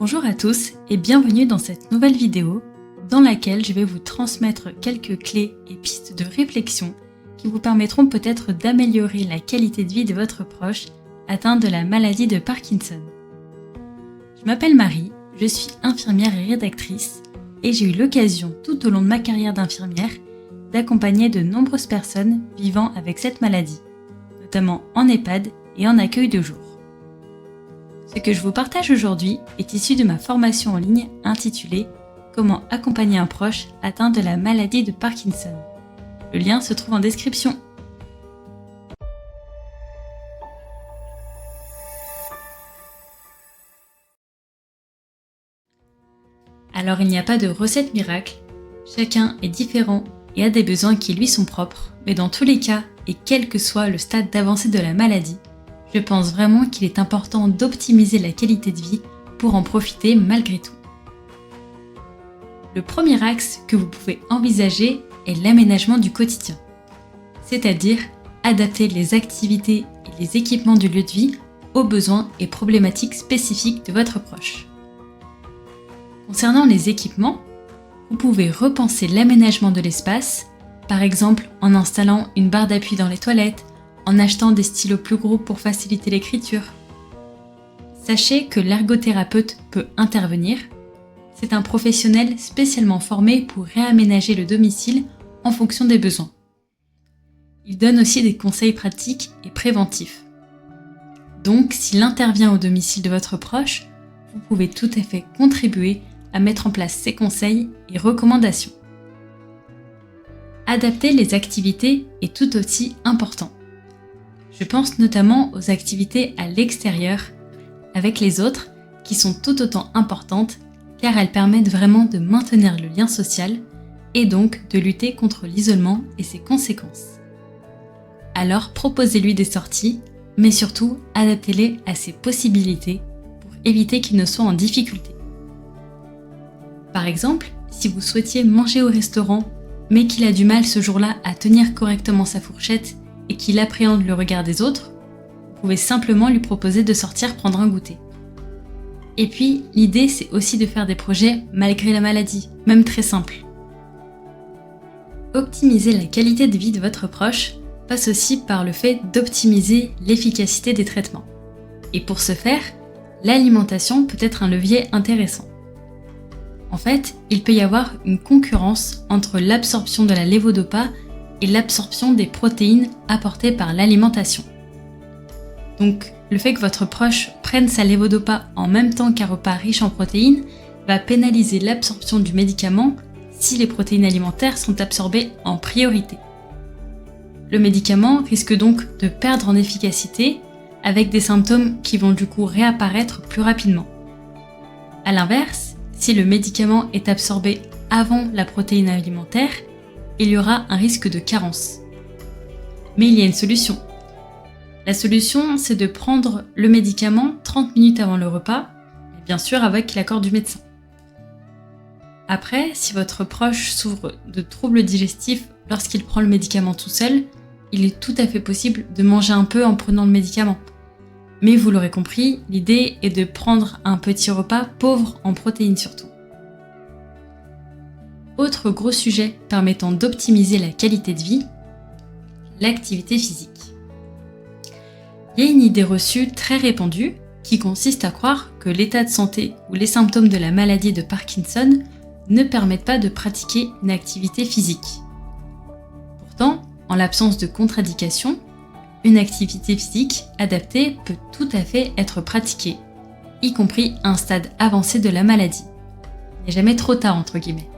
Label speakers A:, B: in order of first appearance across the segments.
A: Bonjour à tous et bienvenue dans cette nouvelle vidéo dans laquelle je vais vous transmettre quelques clés et pistes de réflexion qui vous permettront peut-être d'améliorer la qualité de vie de votre proche atteint de la maladie de Parkinson. Je m'appelle Marie, je suis infirmière et rédactrice et j'ai eu l'occasion tout au long de ma carrière d'infirmière d'accompagner de nombreuses personnes vivant avec cette maladie, notamment en EHPAD et en accueil de jour. Ce que je vous partage aujourd'hui est issu de ma formation en ligne intitulée « Comment accompagner un proche atteint de la maladie de Parkinson ». Le lien se trouve en description. Alors il n'y a pas de recette miracle, chacun est différent et a des besoins qui lui sont propres, mais dans tous les cas, et quel que soit le stade d'avancée de la maladie, je pense vraiment qu'il est important d'optimiser la qualité de vie pour en profiter malgré tout. Le premier axe que vous pouvez envisager est l'aménagement du quotidien, c'est-à-dire adapter les activités et les équipements du lieu de vie aux besoins et problématiques spécifiques de votre proche. Concernant les équipements, vous pouvez repenser l'aménagement de l'espace, par exemple en installant une barre d'appui dans les toilettes, en achetant des stylos plus gros pour faciliter l'écriture. Sachez que l'ergothérapeute peut intervenir. C'est un professionnel spécialement formé pour réaménager le domicile en fonction des besoins. Il donne aussi des conseils pratiques et préventifs. Donc, s'il intervient au domicile de votre proche, vous pouvez tout à fait contribuer à mettre en place ces conseils et recommandations. Adapter les activités est tout aussi important. Je pense notamment aux activités à l'extérieur, avec les autres, qui sont tout autant importantes car elles permettent vraiment de maintenir le lien social et donc de lutter contre l'isolement et ses conséquences. Alors proposez-lui des sorties, mais surtout adaptez-les à ses possibilités pour éviter qu'il ne soit en difficulté. Par exemple, si vous souhaitiez manger au restaurant, mais qu'il a du mal ce jour-là à tenir correctement sa fourchette et qu'il appréhende le regard des autres, vous pouvez simplement lui proposer de sortir prendre un goûter. Et puis, l'idée c'est aussi de faire des projets malgré la maladie, même très simples. Optimiser la qualité de vie de votre proche passe aussi par le fait d'optimiser l'efficacité des traitements. Et pour ce faire, l'alimentation peut être un levier intéressant. En fait, il peut y avoir une concurrence entre l'absorption de la lévodopa et l'absorption des protéines apportées par l'alimentation. Donc, le fait que votre proche prenne sa lévodopa en même temps qu'un repas riche en protéines va pénaliser l'absorption du médicament si les protéines alimentaires sont absorbées en priorité. Le médicament risque donc de perdre en efficacité avec des symptômes qui vont du coup réapparaître plus rapidement. A l'inverse, si le médicament est absorbé avant la protéine alimentaire, il y aura un risque de carence. Mais il y a une solution. La solution, c'est de prendre le médicament 30 minutes avant le repas, et bien sûr avec l'accord du médecin. Après, si votre proche souffre de troubles digestifs lorsqu'il prend le médicament tout seul, il est tout à fait possible de manger un peu en prenant le médicament. Mais vous l'aurez compris, l'idée est de prendre un petit repas pauvre en protéines surtout. Autre gros sujet permettant d'optimiser la qualité de vie, l'activité physique. Il y a une idée reçue très répandue qui consiste à croire que l'état de santé ou les symptômes de la maladie de Parkinson ne permettent pas de pratiquer une activité physique. Pourtant, en l'absence de contre-indication, une activité physique adaptée peut tout à fait être pratiquée, y compris à un stade avancé de la maladie. Il n'est jamais trop tard entre guillemets.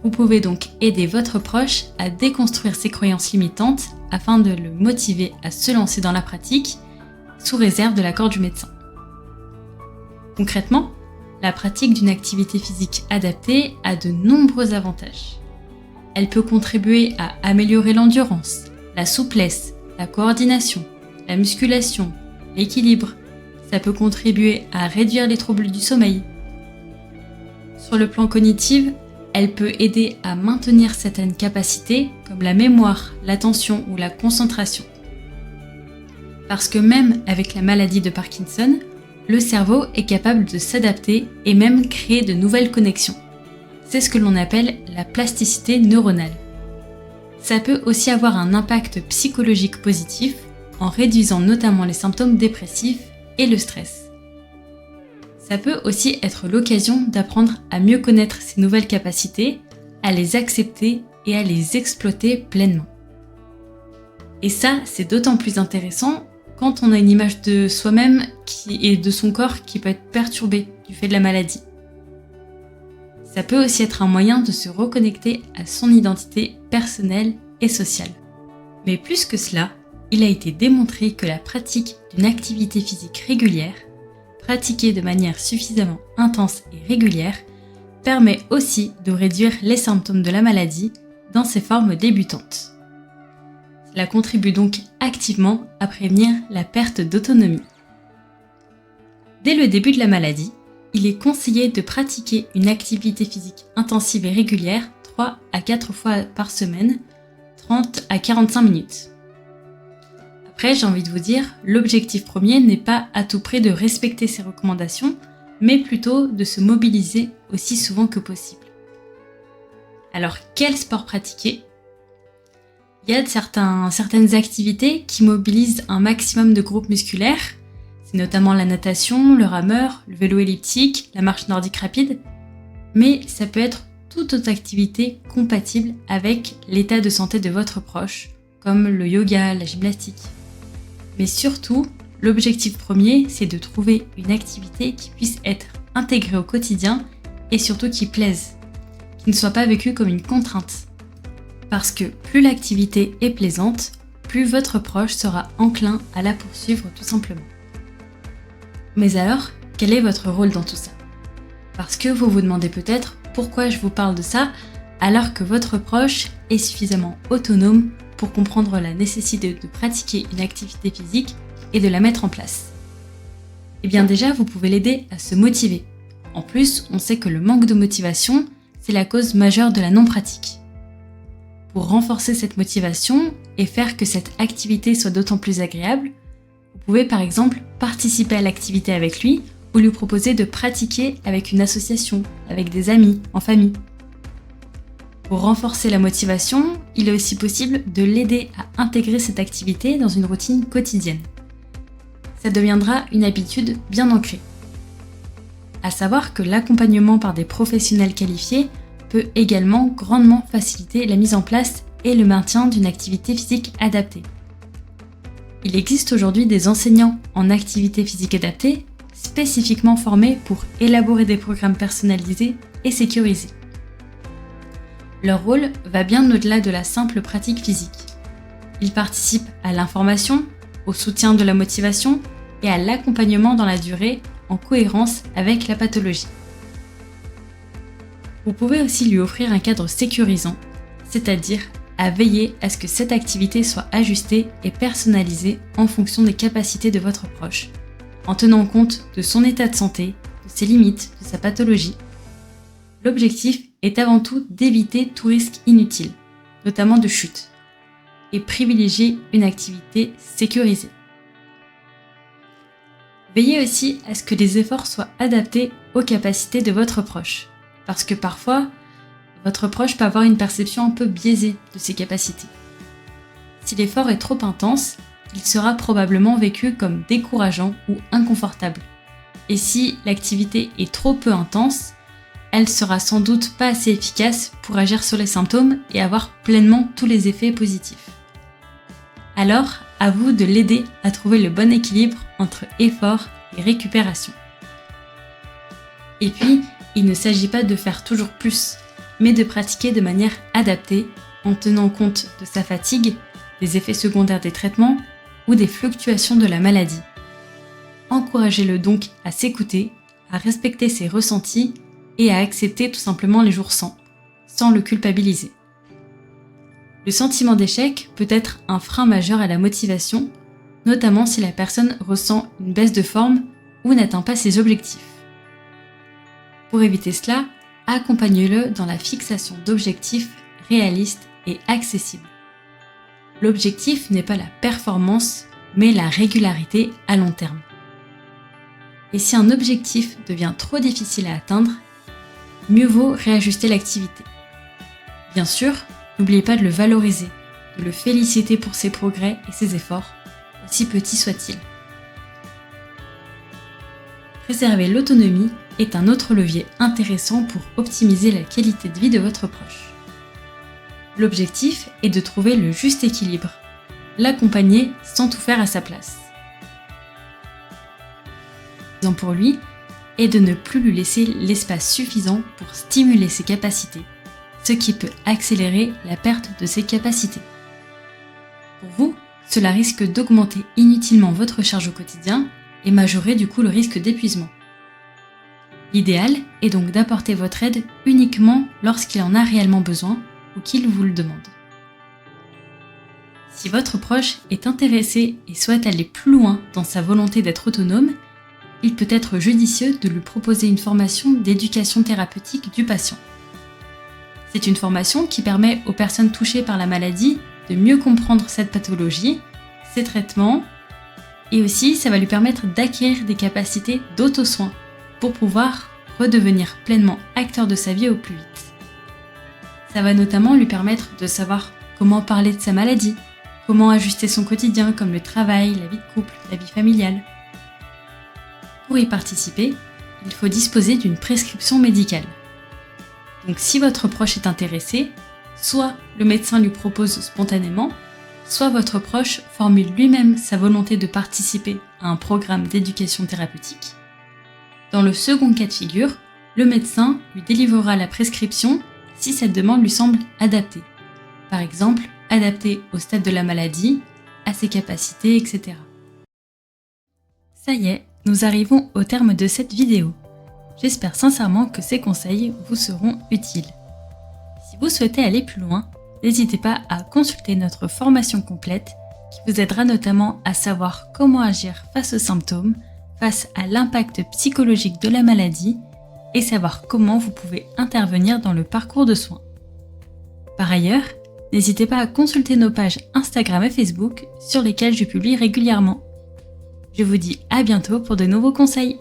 A: Vous pouvez donc aider votre proche à déconstruire ses croyances limitantes afin de le motiver à se lancer dans la pratique, sous réserve de l'accord du médecin. Concrètement, la pratique d'une activité physique adaptée a de nombreux avantages. Elle peut contribuer à améliorer l'endurance, la souplesse, la coordination, la musculation, l'équilibre. Ça peut contribuer à réduire les troubles du sommeil. Sur le plan cognitif, elle peut aider à maintenir certaines capacités comme la mémoire, l'attention ou la concentration. Parce que même avec la maladie de Parkinson, le cerveau est capable de s'adapter et même créer de nouvelles connexions. C'est ce que l'on appelle la plasticité neuronale. Ça peut aussi avoir un impact psychologique positif en réduisant notamment les symptômes dépressifs et le stress. Ça peut aussi être l'occasion d'apprendre à mieux connaître ses nouvelles capacités, à les accepter et à les exploiter pleinement. Et ça, c'est d'autant plus intéressant quand on a une image de soi-même et de son corps qui peut être perturbée du fait de la maladie. Ça peut aussi être un moyen de se reconnecter à son identité personnelle et sociale. Mais plus que cela, il a été démontré que la pratique d'une activité physique régulière, pratiquée de manière suffisamment intense et régulière, permet aussi de réduire les symptômes de la maladie dans ses formes débutantes. Cela contribue donc activement à prévenir la perte d'autonomie. Dès le début de la maladie, il est conseillé de pratiquer une activité physique intensive et régulière 3 à 4 fois par semaine, 30 à 45 minutes. Après, j'ai envie de vous dire, l'objectif premier n'est pas à tout prix de respecter ces recommandations, mais plutôt de se mobiliser aussi souvent que possible. Alors, quel sport pratiquer ? Il y a certaines activités qui mobilisent un maximum de groupes musculaires. C'est notamment la natation, le rameur, le vélo elliptique, la marche nordique rapide. Mais ça peut être toute autre activité compatible avec l'état de santé de votre proche, comme le yoga, la gymnastique. Mais surtout, l'objectif premier, c'est de trouver une activité qui puisse être intégrée au quotidien et surtout qui plaise, qui ne soit pas vécue comme une contrainte. Parce que plus l'activité est plaisante, plus votre proche sera enclin à la poursuivre tout simplement. Mais alors, quel est votre rôle dans tout ça ? Parce que vous vous demandez peut-être pourquoi je vous parle de ça alors que votre proche est suffisamment autonome pour comprendre la nécessité de pratiquer une activité physique et de la mettre en place. Eh bien déjà, vous pouvez l'aider à se motiver. En plus, on sait que le manque de motivation, c'est la cause majeure de la non-pratique. Pour renforcer cette motivation et faire que cette activité soit d'autant plus agréable, vous pouvez par exemple participer à l'activité avec lui ou lui proposer de pratiquer avec une association, avec des amis, en famille. Pour renforcer la motivation, il est aussi possible de l'aider à intégrer cette activité dans une routine quotidienne. Ça deviendra une habitude bien ancrée. À savoir que l'accompagnement par des professionnels qualifiés peut également grandement faciliter la mise en place et le maintien d'une activité physique adaptée. Il existe aujourd'hui des enseignants en activité physique adaptée spécifiquement formés pour élaborer des programmes personnalisés et sécurisés. Leur rôle va bien au-delà de la simple pratique physique. Ils participent à l'information, au soutien de la motivation et à l'accompagnement dans la durée en cohérence avec la pathologie. Vous pouvez aussi lui offrir un cadre sécurisant, c'est-à-dire à veiller à ce que cette activité soit ajustée et personnalisée en fonction des capacités de votre proche, en tenant compte de son état de santé, de ses limites, de sa pathologie. L'objectif est avant tout d'éviter tout risque inutile, notamment de chute, et privilégier une activité sécurisée. Veillez aussi à ce que les efforts soient adaptés aux capacités de votre proche, parce que parfois, votre proche peut avoir une perception un peu biaisée de ses capacités. Si l'effort est trop intense, il sera probablement vécu comme décourageant ou inconfortable. Et si l'activité est trop peu intense, elle sera sans doute pas assez efficace pour agir sur les symptômes et avoir pleinement tous les effets positifs. Alors, à vous de l'aider à trouver le bon équilibre entre effort et récupération. Et puis, il ne s'agit pas de faire toujours plus, mais de pratiquer de manière adaptée en tenant compte de sa fatigue, des effets secondaires des traitements ou des fluctuations de la maladie. Encouragez-le donc à s'écouter, à respecter ses ressentis et à accepter tout simplement les jours sans le culpabiliser. Le sentiment d'échec peut être un frein majeur à la motivation, notamment si la personne ressent une baisse de forme ou n'atteint pas ses objectifs. Pour éviter cela, accompagnez-le dans la fixation d'objectifs réalistes et accessibles. L'objectif n'est pas la performance, mais la régularité à long terme. Et si un objectif devient trop difficile à atteindre, mieux vaut réajuster l'activité. Bien sûr, n'oubliez pas de le valoriser, de le féliciter pour ses progrès et ses efforts, aussi petits soient-ils. Préserver l'autonomie est un autre levier intéressant pour optimiser la qualité de vie de votre proche. L'objectif est de trouver le juste équilibre, l'accompagner sans tout faire à sa place. Pour lui est de ne plus lui laisser l'espace suffisant pour stimuler ses capacités, ce qui peut accélérer la perte de ses capacités. Pour vous, cela risque d'augmenter inutilement votre charge au quotidien et majorer du coup le risque d'épuisement. L'idéal est donc d'apporter votre aide uniquement lorsqu'il en a réellement besoin ou qu'il vous le demande. Si votre proche est intéressé et souhaite aller plus loin dans sa volonté d'être autonome, il peut être judicieux de lui proposer une formation d'éducation thérapeutique du patient. C'est une formation qui permet aux personnes touchées par la maladie de mieux comprendre cette pathologie, ses traitements, et aussi ça va lui permettre d'acquérir des capacités d'auto-soin pour pouvoir redevenir pleinement acteur de sa vie au plus vite. Ça va notamment lui permettre de savoir comment parler de sa maladie, comment ajuster son quotidien comme le travail, la vie de couple, la vie familiale. Pour y participer, il faut disposer d'une prescription médicale. Donc si votre proche est intéressé, soit le médecin lui propose spontanément, soit votre proche formule lui-même sa volonté de participer à un programme d'éducation thérapeutique. Dans le second cas de figure, le médecin lui délivrera la prescription si cette demande lui semble adaptée. Par exemple, adaptée au stade de la maladie, à ses capacités, etc. Ça y est, nous arrivons au terme de cette vidéo. J'espère sincèrement que ces conseils vous seront utiles. Si vous souhaitez aller plus loin, n'hésitez pas à consulter notre formation complète qui vous aidera notamment à savoir comment agir face aux symptômes, face à l'impact psychologique de la maladie et savoir comment vous pouvez intervenir dans le parcours de soins. Par ailleurs, n'hésitez pas à consulter nos pages Instagram et Facebook sur lesquelles je publie régulièrement. Je vous dis à bientôt pour de nouveaux conseils.